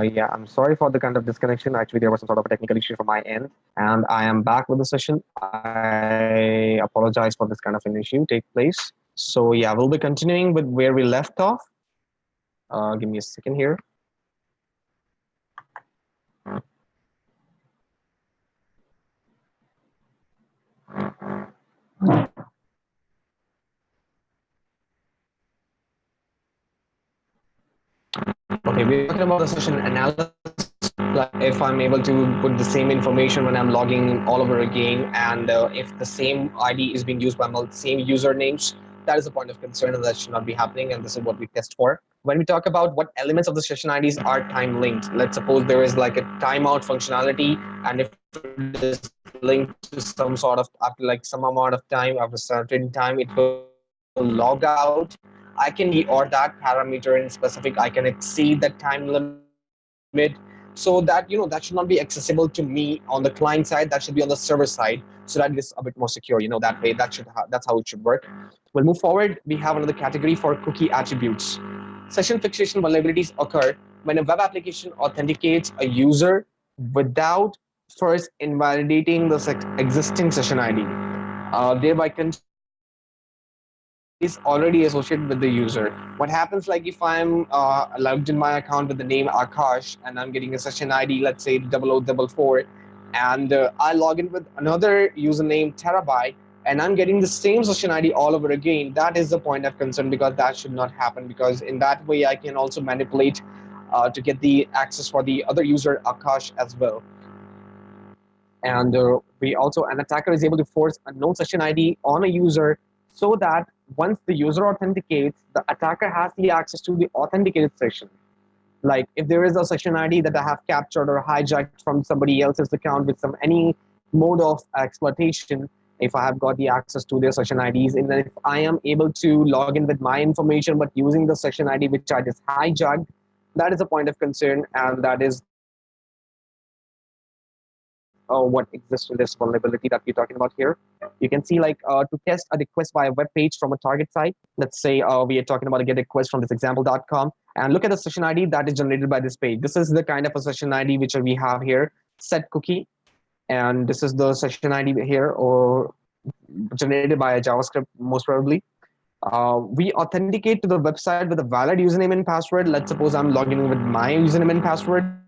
yeah, I'm sorry for the kind of disconnection. Actually, there was some sort of a technical issue from my end, and I am back with the session. I apologize for this kind of an issue take place. So yeah, we'll be continuing with where we left off. Give me a second here. Okay, we're talking about the session analysis. Like if I'm able to put the same information when I'm logging all over again, and if the same ID is being used by same usernames, that is a point of concern, and that should not be happening. And this is what we test for. When we talk about what elements of the session IDs are time linked, let's suppose there is like a timeout functionality, and if it is linked to some sort of after like some amount of time, after a certain time, it will log out. I can or that parameter in specific, I can exceed that time limit, so that that should not be accessible to me on the client side. That should be on the server side, so that it is a bit more secure. That way, that's how it should work. We'll move forward. We have another category for cookie attributes. Session fixation vulnerabilities occur when a web application authenticates a user without first invalidating the existing session ID, thereby controlling the session IDs already associated with the user. What happens like if I'm logged in my account with the name Akash and I'm getting a session ID, let's say 0044, and I log in with another username Terabyte, and I'm getting the same session ID all over again, that is the point of concern, because that should not happen, because in that way I can also manipulate to get the access for the other user Akash as well. And we also, an attacker is able to force a known session ID on a user, so that once the user authenticates, the attacker has the access to the authenticated session. Like if there is a session ID that I have captured or hijacked from somebody else's account with some any mode of exploitation, if I have got the access to their session IDs, and if I am able to log in with my information but using the session ID which I just hijacked, that is a point of concern, and that is what exists in this vulnerability that we're talking about here. You can see like to test a request via web page from a target site. Let's say we are talking about a get request from this example.com, and look at the session ID that is generated by this page. This is the kind of a session ID which we have here, set cookie, and this is the session ID here, or generated by a JavaScript most probably. We authenticate to the website with a valid username and password. Let's suppose I'm logging in with my username and password.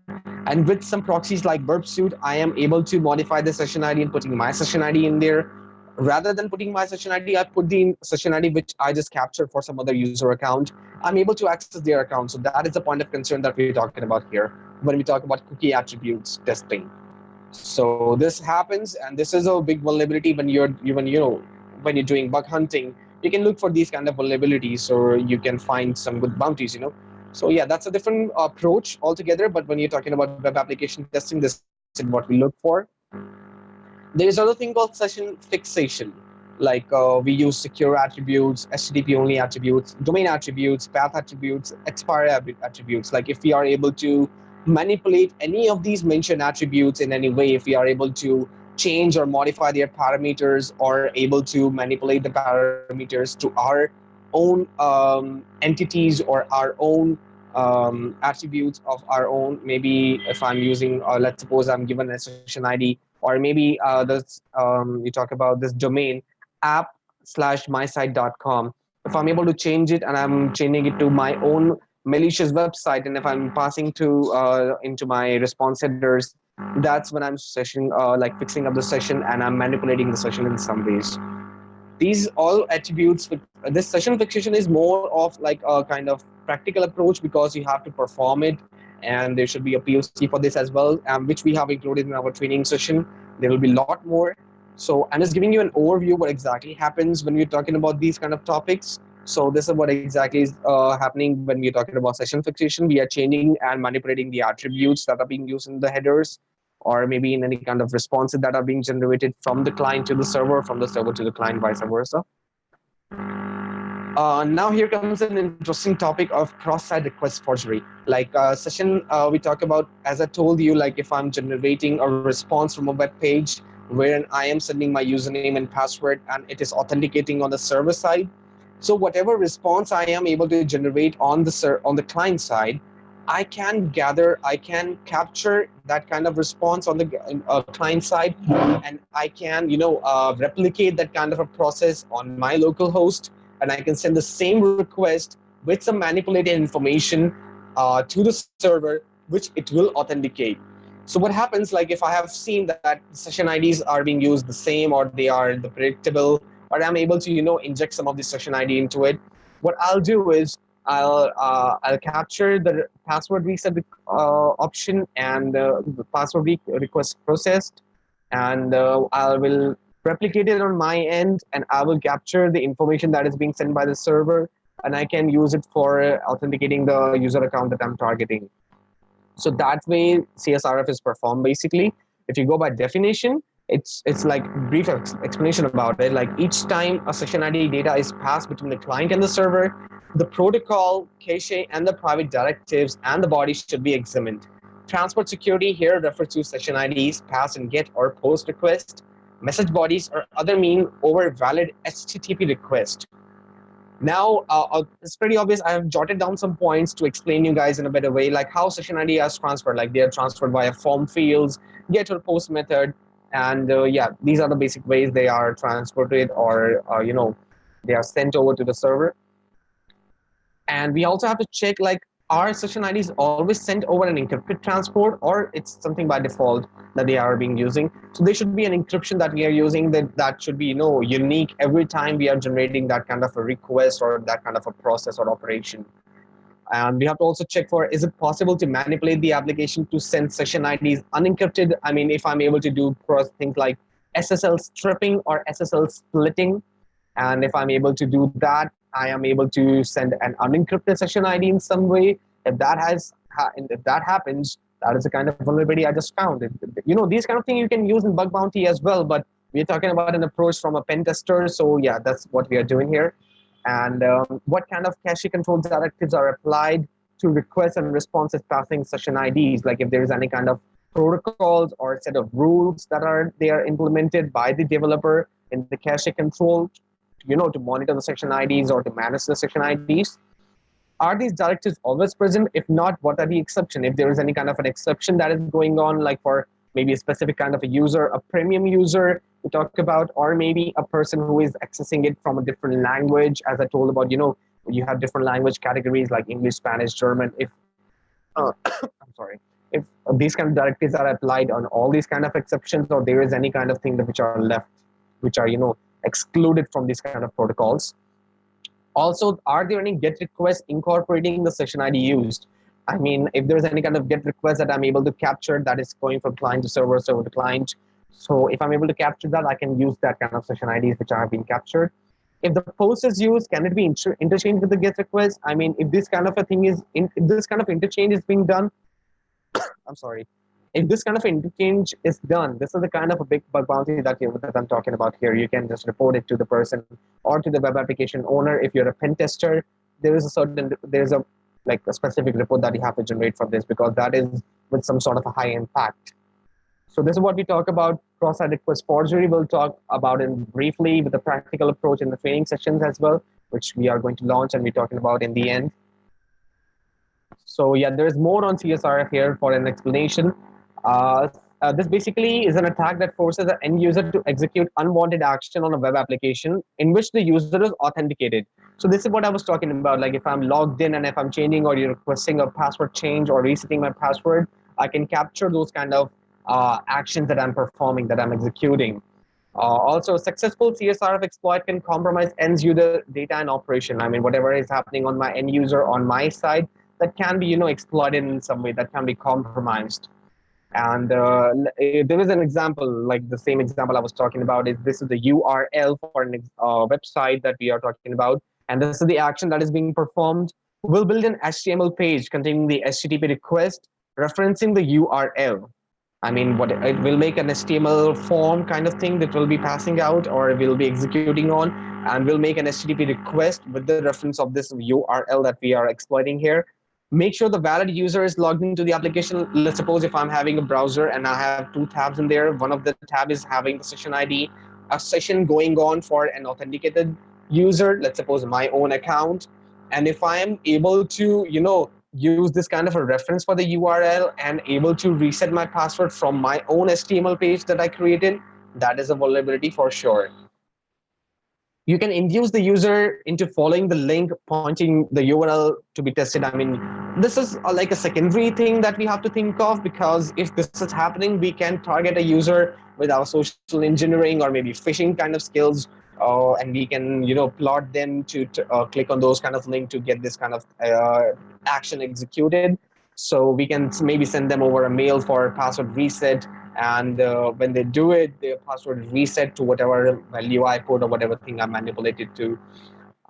And with some proxies like Burp Suite, I am able to modify the session ID and putting my session ID in there. Rather than putting my session ID, I put the session ID which I just captured for some other user account. I'm able to access their account. So that is the point of concern that we're talking about here when we talk about cookie attributes testing. So this happens, and this is a big vulnerability when when you're doing bug hunting. You can look for these kind of vulnerabilities, or you can find some good bounties. So yeah, that's a different approach altogether. But when you're talking about web application testing, this is what we look for. There is another thing called session fixation. Like we use secure attributes, HTTP only attributes, domain attributes, path attributes, expiry attributes. Like if we are able to manipulate any of these mentioned attributes in any way, if we are able to change or modify their parameters, or able to manipulate the parameters to our own entities or our own attributes of our own. Maybe if I'm using, let's suppose I'm given a session ID, or maybe this you talk about this domain app/mysite.com. If I'm able to change it and I'm changing it to my own malicious website, and if I'm passing to into my response headers, that's when I'm session like fixing up the session, and I'm manipulating the session in some ways. These all attributes, this session fixation is more of like a kind of practical approach, because you have to perform it, and there should be a POC for this as well, which we have included in our training session. There will be a lot more. So I'm just giving you an overview what exactly happens when we're talking about these kind of topics. So this is what exactly is happening when we're talking about session fixation. We are changing and manipulating the attributes that are being used in the headers, or maybe in any kind of responses that are being generated from the client to the server, from the server to the client, vice versa. Now here comes an interesting topic of cross-site request forgery. Like session, we talk about, as I told you, like if I'm generating a response from a web page wherein I am sending my username and password, and it is authenticating on the server side. So whatever response I am able to generate on the client side, I can gather, I can capture that kind of response on the client side, and I can, replicate that kind of a process on my local host, and I can send the same request with some manipulated information to the server, which it will authenticate. So what happens, like if I have seen that session IDs are being used the same, or they are the predictable, or I'm able to, inject some of the session ID into it, what I'll do is I'll capture the password reset option and the password request processed, and I will replicate it on my end, and I will capture the information that is being sent by the server, and I can use it for authenticating the user account that I'm targeting. So that way CSRF is performed basically. If you go by definition, it's like brief explanation about it. Like each time a session ID data is passed between the client and the server, the protocol, cache, and the private directives and the body should be examined. Transport security here refers to session IDs passed in GET or POST request, message bodies, or other mean over valid HTTP request. Now, it's pretty obvious. I have jotted down some points to explain you guys in a better way, like how session ID is transferred. Like they are transferred via form fields, get or post method, and yeah, these are the basic ways they are transported, or they are sent over to the server. And we also have to check, like, are session IDs always sent over an encrypted transport, or it's something by default that they are being using. So there should be an encryption that we are using that should be unique every time we are generating that kind of a request or that kind of a process or operation. And we have to also check for, is it possible to manipulate the application to send session IDs unencrypted? I mean, if I'm able to do things like SSL stripping or SSL splitting, and if I'm able to do that, I am able to send an unencrypted session ID in some way. If that happens, that is the kind of vulnerability I just found. These kind of things you can use in bug bounty as well, but we're talking about an approach from a pen tester. So yeah, that's what we are doing here. And what kind of cache control directives are applied to requests and responses passing session IDs? Like if there is any kind of protocols or set of rules that are implemented by the developer in the cache control, to monitor the section IDs or to manage the section IDs. Are these directives always present? If not, what are the exceptions? If there is any kind of an exception that is going on, like for maybe a specific kind of a user, a premium user we talk about, or maybe a person who is accessing it from a different language, as I told about, you have different language categories like English, Spanish, German. If I'm sorry, if these kind of directives are applied on all these kind of exceptions, or there is any kind of thing that which are left, which are excluded from these kind of protocols. Also, are there any GET requests incorporating the session ID used? I mean, if there's any kind of GET request that I'm able to capture that is going from client to server, server to client. So if I'm able to capture that, I can use that kind of session IDs which have been captured. If the post is used, can it be interchanged with the GET request? I mean, if this kind of a thing is, if this kind of interchange is being done, I'm sorry, if this kind of interchange is done, this is the kind of a big bug bounty that I'm talking about here. You can just report it to the person or to the web application owner. If you're a pen tester, there's a specific report that you have to generate for this, because that is with some sort of a high impact. So this is what we talk about. Cross-site request forgery, we'll talk about it briefly with the practical approach in the training sessions as well, which we are going to launch and we're talking about in the end. So yeah, there's more on CSRF here for an explanation. This basically is an attack that forces the end user to execute unwanted action on a web application in which the user is authenticated. So this is what I was talking about. Like if I'm logged in and if I'm changing or you're requesting a password change or resetting my password, I can capture those kind of actions that I'm performing, that I'm executing. Also, successful CSRF exploit can compromise end user data and operation. I mean, whatever is happening on my end user on my side, that can be exploited in some way, that can be compromised. And there is an example, like the same example I was talking about is this is the URL for a website that we are talking about. And this is the action that is being performed. We'll build an HTML page containing the HTTP request referencing the URL. I mean, what it will make an HTML form kind of thing that will be passing out or we'll be executing on, and we'll make an HTTP request with the reference of this URL that we are exploiting here. Make sure the valid user is logged into the application. Let's suppose if I'm having a browser and I have two tabs in there, one of the tab is having the session ID, a session going on for an authenticated user, let's suppose my own account. And if I am able to, use this kind of a reference for the URL and able to reset my password from my own HTML page that I created, that is a vulnerability for sure. You can induce the user into following the link pointing the URL to be tested. I mean, this is like a secondary thing that we have to think of, because if this is happening, we can target a user with our social engineering or maybe phishing kind of skills and we can plot them to click on those kind of link to get this kind of action executed. So we can maybe send them over a mail for password reset, and when they do it, their password is reset to whatever value I put or whatever thing I manipulated to.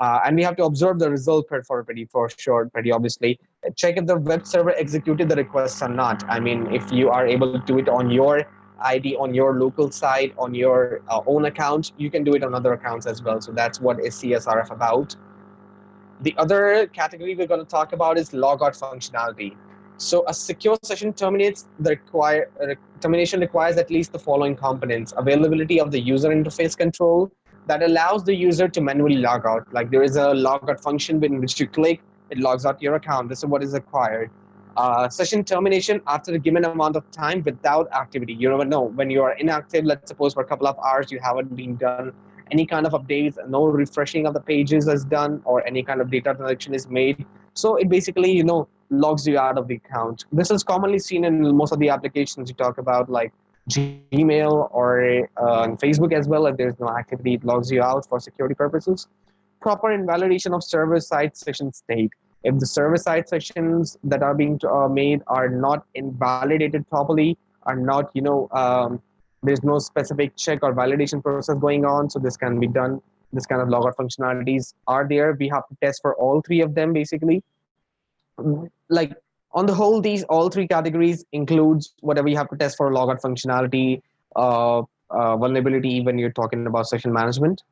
And we have to observe the result for sure, pretty obviously. Check if the web server executed the request or not. I mean, if you are able to do it on your ID, on your local site, on your own account, you can do it on other accounts as well. So that's what is CSRF about. The other category we're going to talk about is logout functionality. So a secure session termination requires at least the following components: availability of the user interface control that allows the user to manually log out. Like there is a logout function in which you click, it logs out your account. This is what is required. Session termination after a given amount of time without activity. You never know when you are inactive. Let's suppose for a couple of hours you haven't been done any kind of updates, no refreshing of the pages is done, or any kind of data transaction is made. So it basically, logs you out of the account. This is commonly seen in most of the applications you talk about, like Gmail or Facebook as well. If there's no activity, it logs you out for security purposes. Proper invalidation of server-side session state. If the server-side sessions that are being made are not invalidated properly, are not, there's no specific check or validation process going on, so this can be done. This kind of logout functionalities are there. We have to test for all three of them, basically. Like on the whole, these all three categories includes whatever you have to test for logout functionality, vulnerability when you're talking about session management.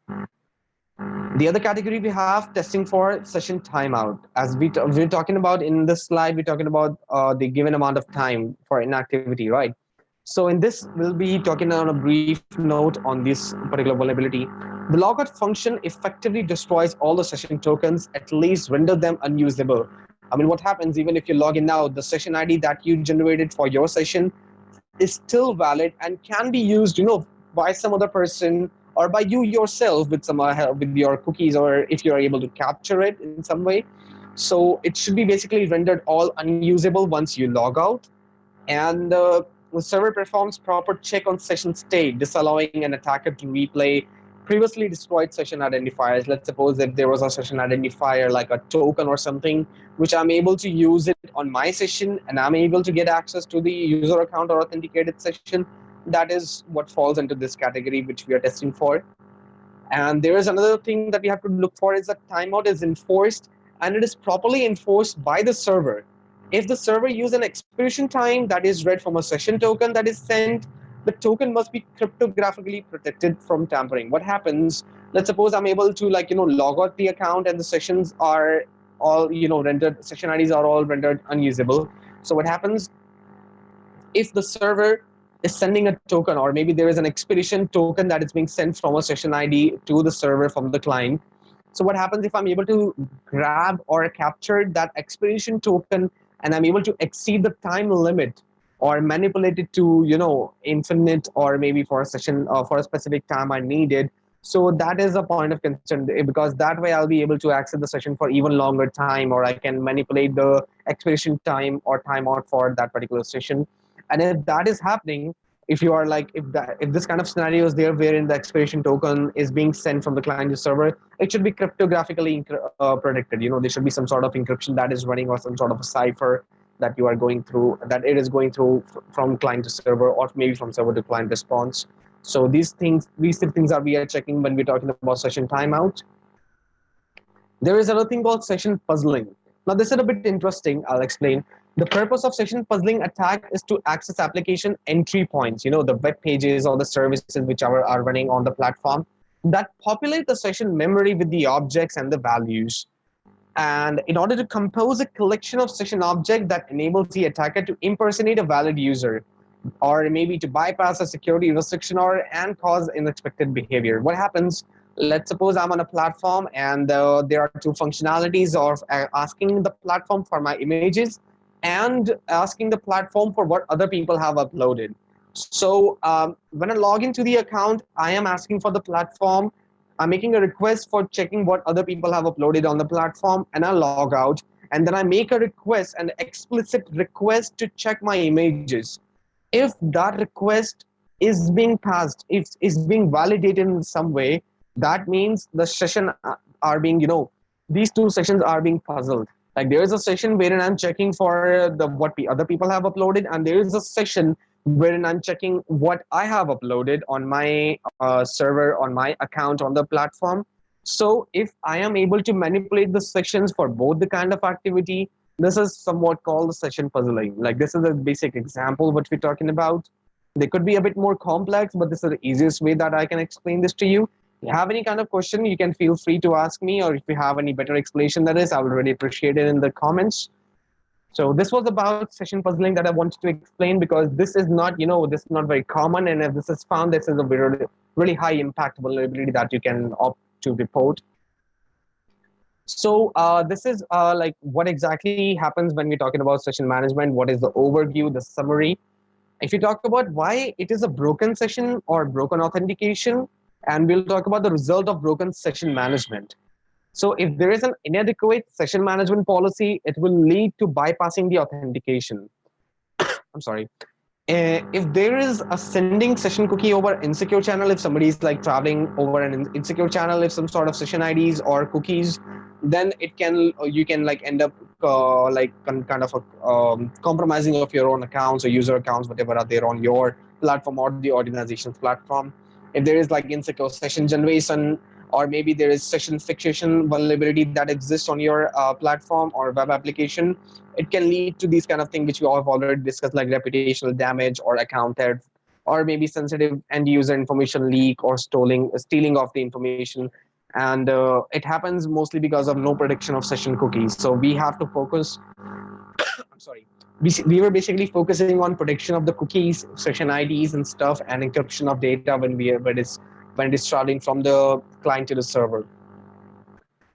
The other category we have testing for session timeout. As we're talking about in this slide, we're talking about the given amount of time for inactivity, right? So in this, we'll be talking on a brief note on this particular vulnerability. The logout function effectively destroys all the session tokens, at least render them unusable. I mean, what happens even if you log in now, the session ID that you generated for your session is still valid and can be used, by some other person or by you yourself with some with your cookies, or if you're able to capture it in some way. So it should be basically rendered all unusable once you log out. And the server performs proper check on session state, disallowing an attacker to replay previously destroyed session identifiers. Let's suppose if there was a session identifier like a token or something, which I'm able to use it on my session and I'm able to get access to the user account or authenticated session, that is what falls into this category which we are testing for. And there is another thing that we have to look for is that timeout is enforced, and it is properly enforced by the server. If the server uses an expiration time that is read from a session token that is sent, the token must be cryptographically protected from tampering. What happens? Let's suppose I'm able to log out the account and the sessions are all rendered. Session IDs are all rendered unusable. So what happens if the server is sending a token, or maybe there is an expiration token that is being sent from a session ID to the server from the client? So what happens if I'm able to grab or capture that expiration token and I'm able to exceed the time limit or manipulate it to infinite, or maybe for a session for a specific time I needed? So that is a point of concern, because that way I'll be able to access the session for even longer time, or I can manipulate the expiration time or timeout for that particular session. And if that is happening, if you are if this kind of scenario is there wherein the expiration token is being sent from the client to server, it should be cryptographically protected. There should be some sort of encryption that is running, or some sort of a cipher that you are going through, that it is going through from client to server, or maybe from server to client response. So these things are we are checking when we're talking about session timeout. There is another thing called session puzzling. Now, this is a bit interesting. I'll explain. The purpose of session puzzling attack is to access application entry points, the web pages or the services which are running on the platform, that populate the session memory with the objects and the values. And in order to compose a collection of session objects that enables the attacker to impersonate a valid user, or maybe to bypass a security restriction, and cause unexpected behavior. What happens? Let's suppose I'm on a platform and there are two functionalities of asking the platform for my images and asking the platform for what other people have uploaded. So when I log into the account, I am asking for the platform. I'm making a request for checking what other people have uploaded on the platform, and I log out. And then I make a request, an explicit request to check my images. If that request is being passed, if is being validated in some way, That means the session are being, these two sessions are being puzzled. Like there is a session wherein I'm checking for the what other people have uploaded, and there is a session wherein I'm checking what I have uploaded on my server, on my account, on the platform. So if I am able to manipulate the sections for both the kind of activity, this is somewhat called the session puzzling. Like this is a basic example what we're talking about. They could be a bit more complex, but this is the easiest way that I can explain this to you. If you have any kind of question, you can feel free to ask me, or if you have any better explanation that is, I would really appreciate it in the comments. So this was about session puzzling that I wanted to explain, because this is not, this is not very common, and if this is found, this is a really, really high impact vulnerability that you can opt to report. So this is like what exactly happens when we're talking about session management. What is the overview, the summary? If you talk about why it is a broken session or broken authentication, and we'll talk about the result of broken session management. So if there is an inadequate session management policy, it will lead to bypassing the authentication. I'm sorry. If there is a sending session cookie over insecure channel, if somebody is like traveling over an insecure channel, if some sort of session IDs or cookies, then it can, you can like end up like kind of a, compromising of your own accounts or user accounts, whatever are there on your platform or the organization's platform. If there is like insecure session generation, or maybe there is session fixation vulnerability that exists on your platform or web application, it can lead to these kind of things which we have already discussed, like reputational damage or account theft, or maybe sensitive end user information leak or stealing of the information. And it happens mostly because of no protection of session cookies. So we have to focus, I'm sorry, we were basically focusing on protection of the cookies, session IDs and stuff, and encryption of data when it is traveling from the client to the server.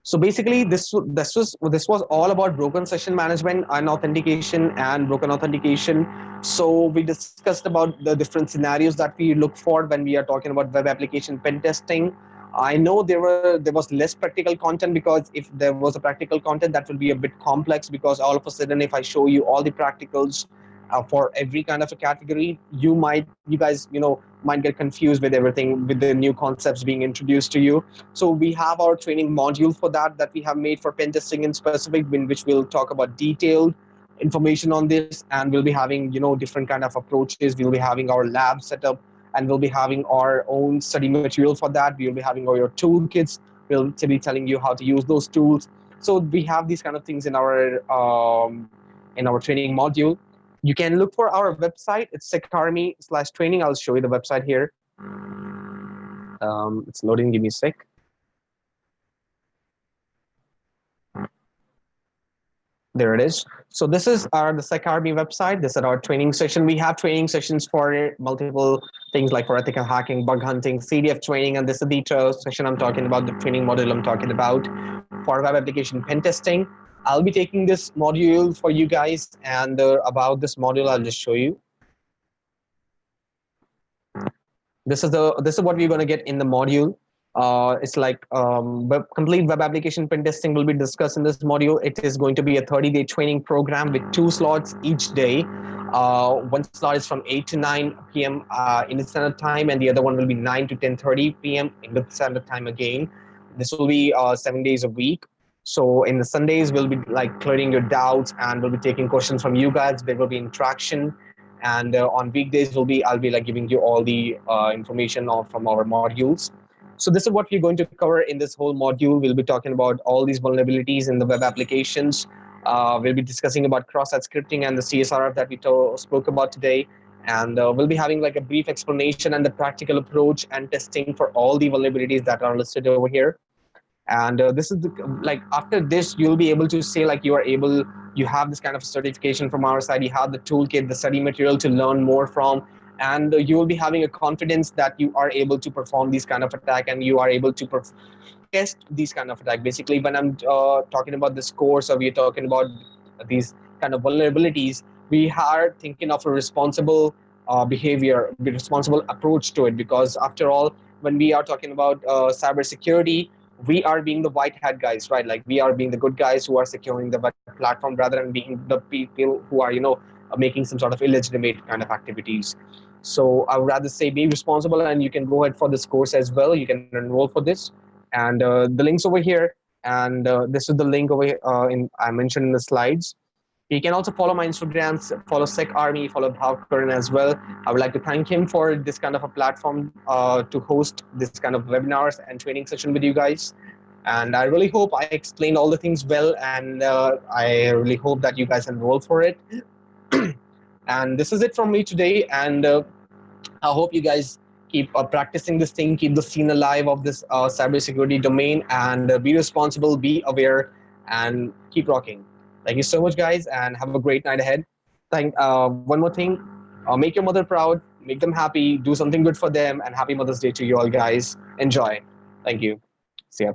So basically, this was all about broken session management, unauthentication, and broken authentication. So we discussed about the different scenarios that we look for when we are talking about web application pen testing. I know there was less practical content, because if there was a practical content, that will be a bit complex, because all of a sudden, if I show you all the practicals for every kind of a category, you guys might get confused with everything, with the new concepts being introduced to you. So we have our training module for that we have made for pen testing in specific, in which we'll talk about detailed information on this, and we'll be having different kind of approaches. We'll be having our lab set up, and we'll be having our own study material for that. We'll be having all your toolkits. We'll be telling you how to use those tools. So we have these kind of things in our training module. You can look for our website. It's SECARMY/training. I'll show you the website here. It's loading. Give me a sec. There it is. So this is the SECARMY website. This is our training session. We have training sessions for multiple things, like for ethical hacking, bug hunting, CDF training, and this is the session I'm talking about, the training module I'm talking about for web application pen testing. I'll be taking this module for you guys, and about this module, I'll just show you. This is what we're going to get in the module. It's like complete web application pen testing will be discussed in this module. It is going to be a 30-day training program with 2 slots each day. One slot is from 8 to 9 p.m. Indian Standard Time, and the other one will be 9 to 10:30 p.m. Indian Standard Time again. This will be 7 days a week. So in the Sundays, we'll be like clearing your doubts, and we'll be taking questions from you guys. There will be interaction. And on weekdays, I'll be like giving you all the information from our modules. So this is what we're going to cover in this whole module. We'll be talking about all these vulnerabilities in the web applications. We'll be discussing about cross-site scripting and the CSRF that we spoke about today. And we'll be having like a brief explanation and the practical approach and testing for all the vulnerabilities that are listed over here. And this is like after this, you'll be able to say like you have this kind of certification from our side. You have the toolkit, the study material to learn more from, and you will be having a confidence that you are able to perform these kind of attack, and you are able to test these kind of attack. Basically, when I'm talking about this course, or we're talking about these kind of vulnerabilities, we are thinking of a responsible behavior, responsible approach to it, because after all, when we are talking about cybersecurity, we are being the white hat guys, right? Like we are being the good guys who are securing the web platform, rather than being the people who are making some sort of illegitimate kind of activities. So I would rather say be responsible, and you can go ahead for this course as well. You can enroll for this, and the links over here, and this is the link over here I mentioned in the slides. You can also follow my Instagrams, follow SecArmy, follow Bhavkaran as well. I would like to thank him for this kind of a platform to host this kind of webinars and training session with you guys. And I really hope I explained all the things well, and I really hope that you guys enroll for it. And this is it from me today. And I hope you guys keep practicing this thing, keep the scene alive of this cybersecurity domain, and be responsible, be aware, and keep rocking. Thank you so much, guys, and have a great night ahead. One more thing, make your mother proud, make them happy, do something good for them, and happy Mother's Day to you all, guys. Enjoy. Thank you. See ya.